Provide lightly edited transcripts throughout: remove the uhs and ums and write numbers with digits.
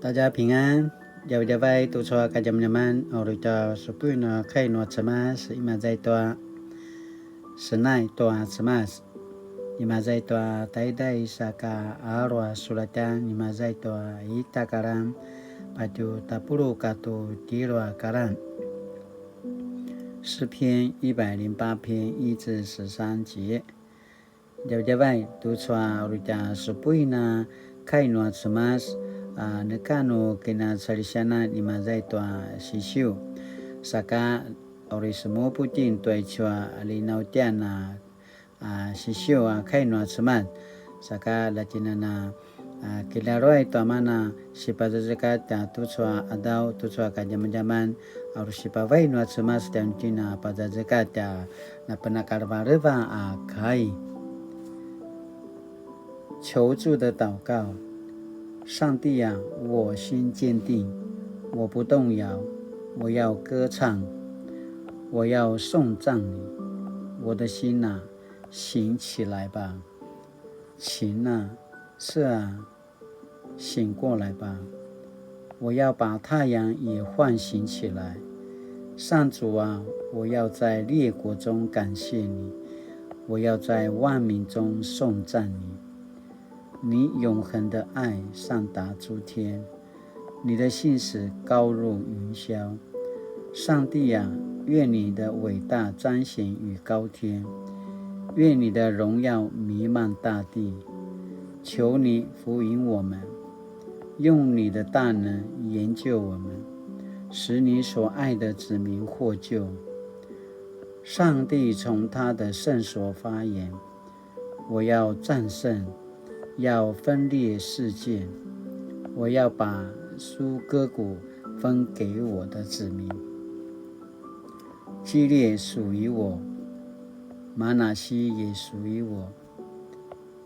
大家平安。Jawai tu soa kajam nyaman orita supuna kai no cemas imazai toa senai toa cemas imazai toa taidai saka arwa sulatan imazai toa itakaran patu tapuru katu dirwa karan 诗篇108篇1至13节。Jawai tu soa orita supuna kai no cemas nekano kena salisana imazai toa sisiu saka ori semua putin toa chua alinautiana sisiu kai no cemas saka latinana kilaroi toa mana sipada zakat tu chua adau tu chua kajaman ori sipavai no cemas dan tina pada zakat na penakar bareva kai 求助的祷告。上帝啊，我心坚定，我不动摇，我要歌唱，我要颂赞你。我的心啊，醒起来吧！情啊，是啊，醒过来吧！我要把太阳也唤醒起来。上主啊，我要在列国中感谢你，我要在万民中颂赞你。你永恒的爱上达诸天，你的信实高入云霄。上帝啊，愿你的伟大彰显于高天，愿你的荣耀弥漫大地。求你福引我们，用你的大能研究我们，使你所爱的子民获救。上帝从他的圣所发言，我要战胜，要分裂世界，我要把苏哥谷分给我的子民。基列属于我，玛拿西也属于我，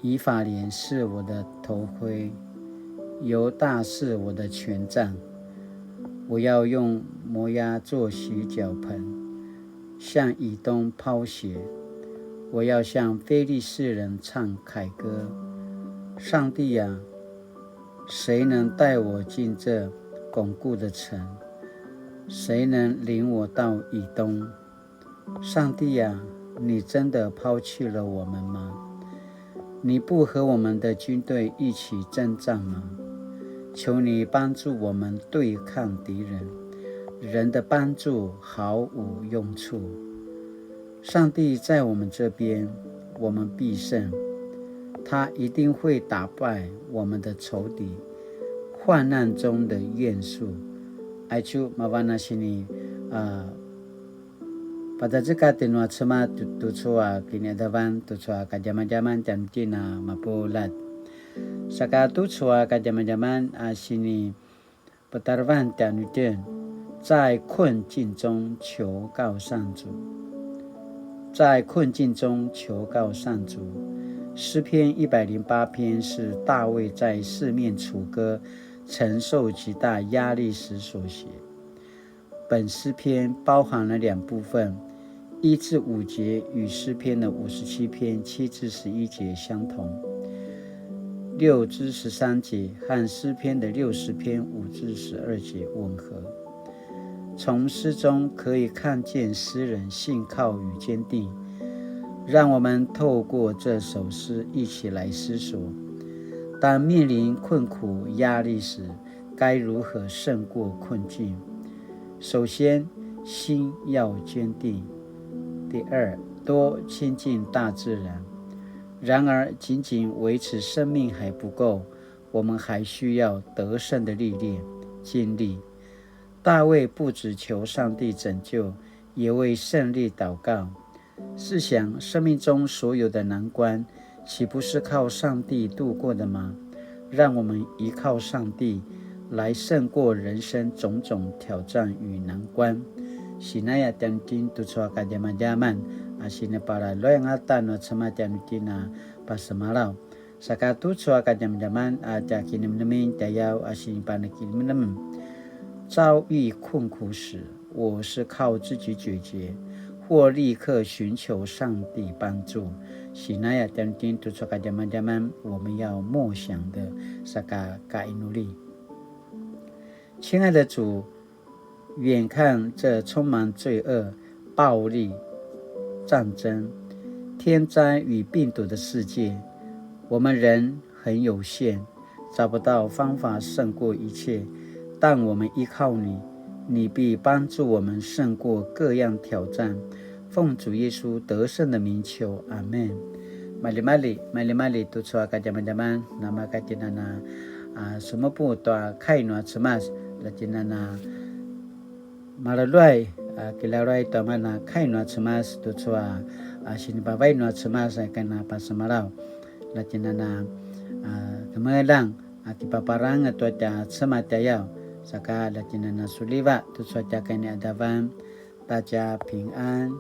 以法莲是我的头盔，犹大是我的权杖。我要用摩押做洗脚盆，向以东抛鞋。我要向非利士人唱凯歌。上帝啊，谁能带我进这巩固的城？谁能领我到以东？上帝啊，你真的抛弃了我们吗？你不和我们的军队一起征战吗？求你帮助我们对抗敌人，人的帮助毫无用处。上帝在我们这边，我们必胜。他一定会打败我们的仇敌，患难中的怨诉。爱主mawana sini pada zakat tinwa tsema tutsua kini adavan tutsua kajaman-jaman dan tina mapulat. Saka tutsua kajaman-jaman sini petarvan dan uten 在困境中求告上主，在困境中求告上主。诗篇108篇是大卫在四面楚歌承受极大压力时所写。本诗篇包含了两部分，1至5节与诗篇的57篇7至11节相同，6至13节和诗篇的60篇5至12节吻合。从诗中可以看见诗人信靠与坚定。让我们透过这首诗一起来思索，当面临困苦压力时，该如何胜过困境。首先，心要坚定。第二，多亲近大自然。然而，仅仅维持生命还不够，我们还需要得胜的历练、经历。大卫不只求上帝拯救，也为胜利祷告。试想，生命中所有的难关，岂不是靠上帝度过的吗？让我们依靠上帝，来胜过人生种种挑战与难关。Sinaya tentin tu soa kajaman-jaman, asina para loyangatan no semacam tina pasamalau. Saka tu soa kajaman-jaman, jakinim-nemin dayau asin panakinim-nemin. 遭遇困苦时，我是靠自己解决，或立刻寻求上帝帮助。Sinaya tentin tu soa kajaman-jaman, 我们要默想的 saka kainuli。亲爱的主，远看这充满罪恶、暴力、战争、天灾与病毒的世界，我们人很有限，找不到方法胜过一切，但我们依靠你，你必帮助我们胜过各样挑战。奉主耶稣得胜的名求，阿们。Mali-mali tu soa ka jaman-jaman nama ka jinana semua pu toa kainua cemas la jinana malaluai kilaruai toa mana kainua cemas tu soa sini bawai nua cemas kana pasamarau la jinana kemelang ti paparang toa ta sematayau saka la jinana suliva tu soa ka ni adavan 大家平安。